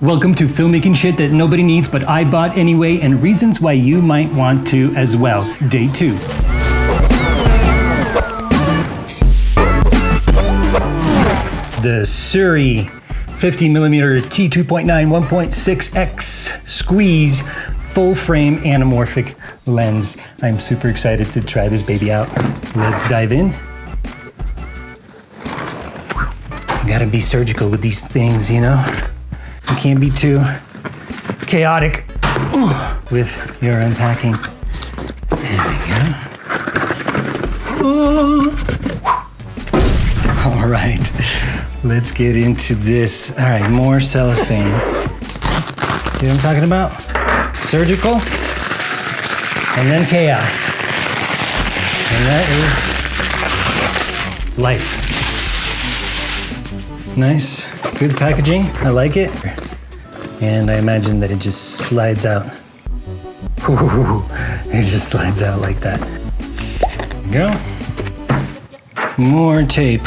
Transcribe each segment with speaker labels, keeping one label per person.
Speaker 1: Welcome to filmmaking shit that nobody needs but I bought anyway, and reasons why you might want to as well. Day 2. The Surui 50mm T2.9 1.6x squeeze full frame anamorphic lens. I'm super excited to try this baby out. Let's dive in. You gotta be surgical with these things, you know? You can't be too chaotic with your unpacking. There we go. All right, let's get into this. All right, more cellophane. See what I'm talking about? Surgical, and then chaos. And that is life. Nice, good packaging, I like it. And I imagine that it just slides out. Ooh, it just slides out like that. There we go. More tape.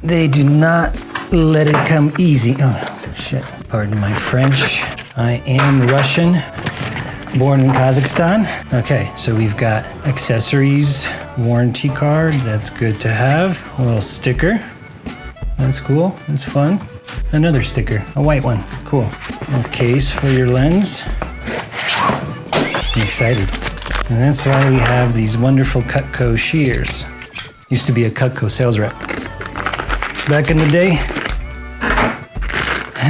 Speaker 1: They do not let it come easy. Oh, shit, pardon my French. I am Russian, born in Kazakhstan. Okay, so we've got accessories, warranty card, that's good to have. A little sticker. That's cool, that's fun. Another sticker, a white one, cool. A case for your lens. I'm excited. And that's why we have these wonderful Cutco shears. Used to be a Cutco sales rep. Back in the day,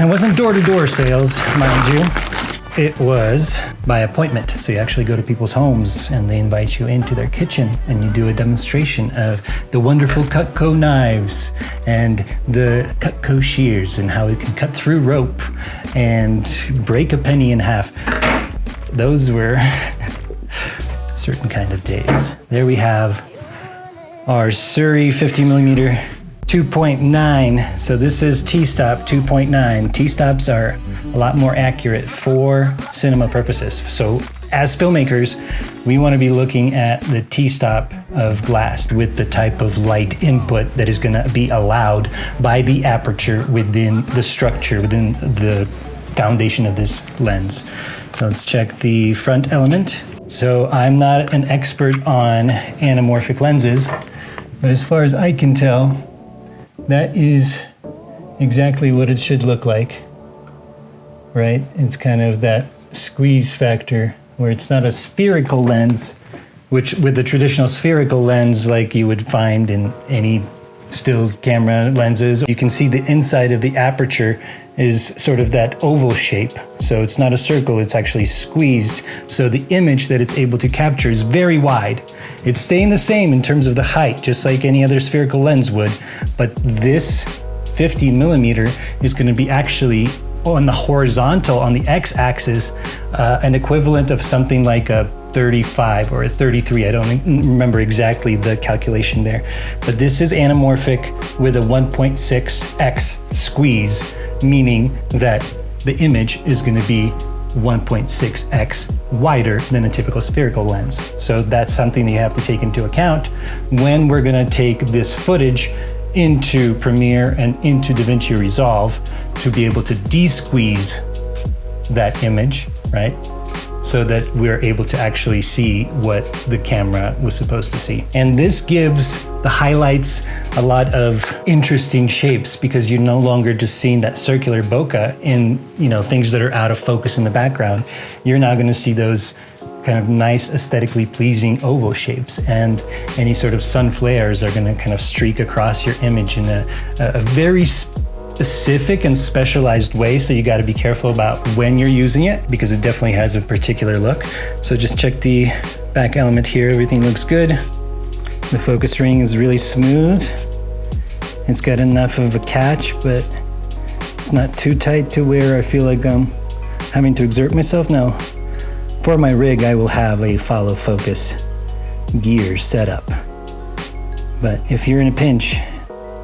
Speaker 1: it wasn't door-to-door sales, mind you. It was by appointment. So you actually go to people's homes and they invite you into their kitchen and you do a demonstration of the wonderful Cutco knives and the Cutco shears and how it can cut through rope and break a penny in half. Those were certain kind of days. There we have our Surui 50mm 2.9. So this is T-stop 2.9. T-stops are a lot more accurate for cinema purposes. So as filmmakers, we want to be looking at the T-stop of glass with the type of light input that is going to be allowed by the aperture within the structure, within the foundation of this lens. So let's check the front element. So I'm not an expert on anamorphic lenses, but as far as I can tell, that is exactly what it should look like, right? It's kind of that squeeze factor where it's not a spherical lens, which with the traditional spherical lens like you would find in any still camera lenses, you can see the inside of the aperture is sort of that oval shape. So it's not a circle, it's actually squeezed. So the image that it's able to capture is very wide. It's staying the same in terms of the height, just like any other spherical lens would. But this 50mm is going to be actually on the horizontal, on the x-axis, an equivalent of something like a 35 or a 33. I don't remember exactly the calculation there. But this is anamorphic with a 1.6x squeeze, meaning that the image is going to be 1.6x wider than a typical spherical lens. So that's something that you have to take into account when we're going to take this footage into Premiere and into DaVinci Resolve to be able to de-squeeze that image, right? So that we're able to actually see what the camera was supposed to see. And this gives the highlights a lot of interesting shapes because you're no longer just seeing that circular bokeh in, you know, things that are out of focus in the background. You're now going to see those kind of nice, aesthetically pleasing oval shapes, and any sort of sun flares are going to kind of streak across your image in a very specific and specialized way, so you got to be careful about when you're using it because it definitely has a particular look. So just check the back element here, everything looks good. The focus ring is really smooth. It's got enough of a catch, but it's not too tight to where I feel like I'm having to exert myself. Now, for my rig, I will have a follow focus gear set up. But if you're in a pinch,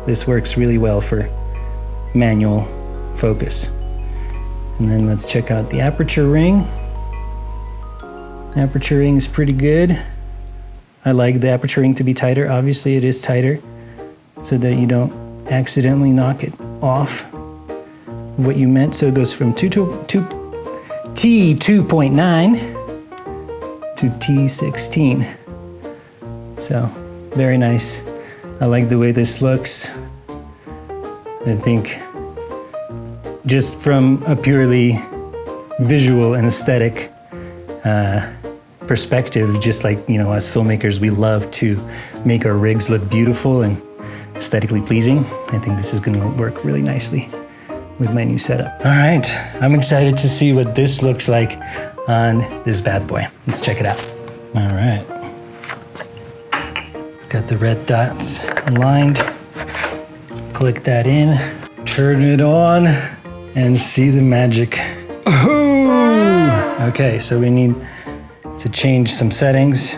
Speaker 1: this works really well for manual focus. And then let's check out the aperture ring. The aperture ring is pretty good. I like the aperture ring to be tighter. Obviously it is tighter so that you don't accidentally knock it off. what you meant. So it goes from T2.9 to T16. So very nice. I like the way this looks. I think just from a purely visual and aesthetic perspective, just like, you know, as filmmakers, we love to make our rigs look beautiful and aesthetically pleasing. I think this is gonna work really nicely with my new setup. All right, I'm excited to see what this looks like on this bad boy. Let's check it out. All right. Got the red dots aligned. Click that in, turn it on, and see the magic. Ooh! Okay, so we need to change some settings.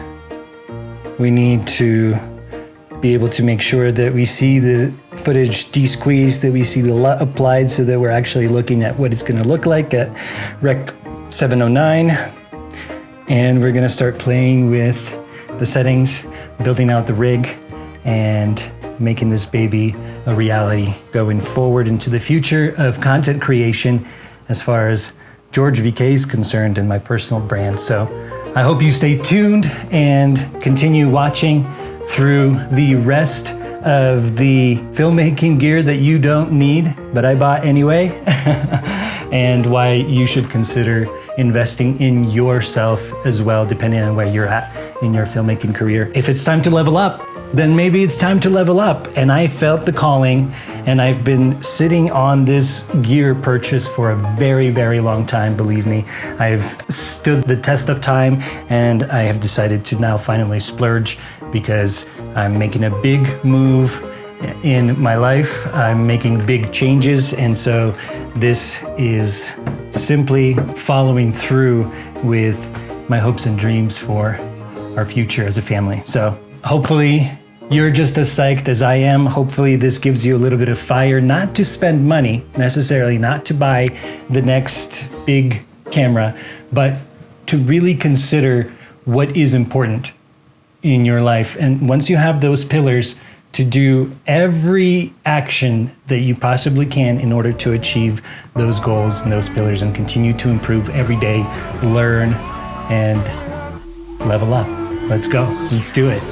Speaker 1: We need to be able to make sure that we see the footage de-squeezed, that we see the LUT applied, so that we're actually looking at what it's gonna look like at Rec 709. And we're gonna start playing with the settings, building out the rig, and making this baby a reality going forward into the future of content creation as far as George VK is concerned and my personal brand. So I hope you stay tuned and continue watching through the rest of the filmmaking gear that you don't need, but I bought anyway, and why you should consider investing in yourself as well, depending on where you're at in your filmmaking career. If it's time to level up, then maybe it's time to level up. And I felt the calling, and I've been sitting on this gear purchase for a very, very long time, believe me. I've stood the test of time, and I have decided to now finally splurge because I'm making a big move in my life. I'm making big changes, and so this is simply following through with my hopes and dreams for our future as a family. So hopefully you're just as psyched as I am. Hopefully this gives you a little bit of fire, not to spend money necessarily, not to buy the next big camera, but to really consider what is important in your life. And once you have those pillars, to do every action that you possibly can in order to achieve those goals and those pillars, and continue to improve every day, learn, and level up. Let's go. Let's do it.